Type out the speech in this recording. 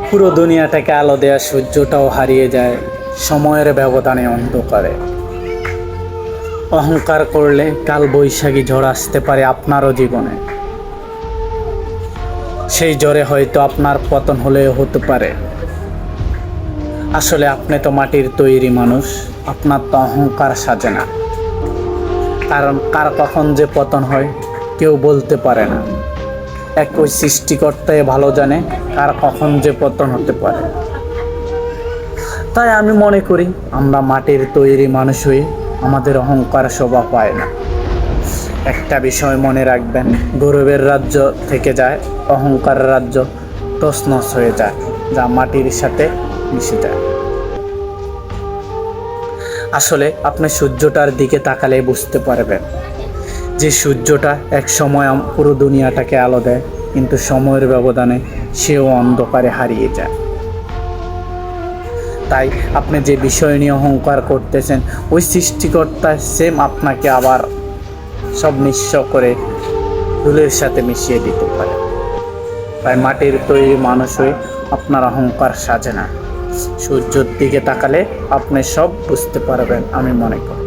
পুরো দুনিয়াটাকে আলো দেয়া সূর্যটাও হারিয়ে যায় সময়ের ব্যবধানে অন্ধকারে। অহংকার করলে কাল বৈশাখী ঝড় আসতে পারে আপনারও জীবনে। সেই ঝড়ে হয়তো আপনার পতন হলেও হতে পারে। আসলে আপনি তো মাটির তৈরি মানুষ, আপনার তো অহংকার সাজে না। কারণ কার কখন যে পতন হয় কেউ বলতে পারে না। একই সৃষ্টিকর্তাই ভালো জানে কার কখন যে পতন হতে পারে। তাই আমি মনে করি আমরা মাটির তৈরি মানুষ হয়ে আমাদের অহংকার শোভা পায় না। একটা বিষয় মনে রাখবেন, গৌরবের রাজ্য থেকে যায়, অহংকারের রাজ্য তছনছ হয়ে যায়, যা মাটির সাথে মিশে যায়। আসলে আপনি সূর্যটার দিকে তাকালে বুঝতে পারবেন যে সূর্যটা এক সময় পুরো দুনিয়াটাকে আলো দেয়, কিন্তু সময়ের ব্যবধানে সেও অন্ধকারে হারিয়ে যায়। তাই আপনি যে বিষয় নিয়ে অহংকার করতেছেন, ওই সৃষ্টিকর্তা সেম আপনাকে আবার সব নিঃস্ব করে ধুলের সাথে মিশিয়ে দিতে পারে। তাই মাটির তৈরি মানুষ হয়ে আপনার অহংকার সাজে না। সূর্যের দিকে তাকালে আপনি সব বুঝতে পারবেন আমি মনে করি।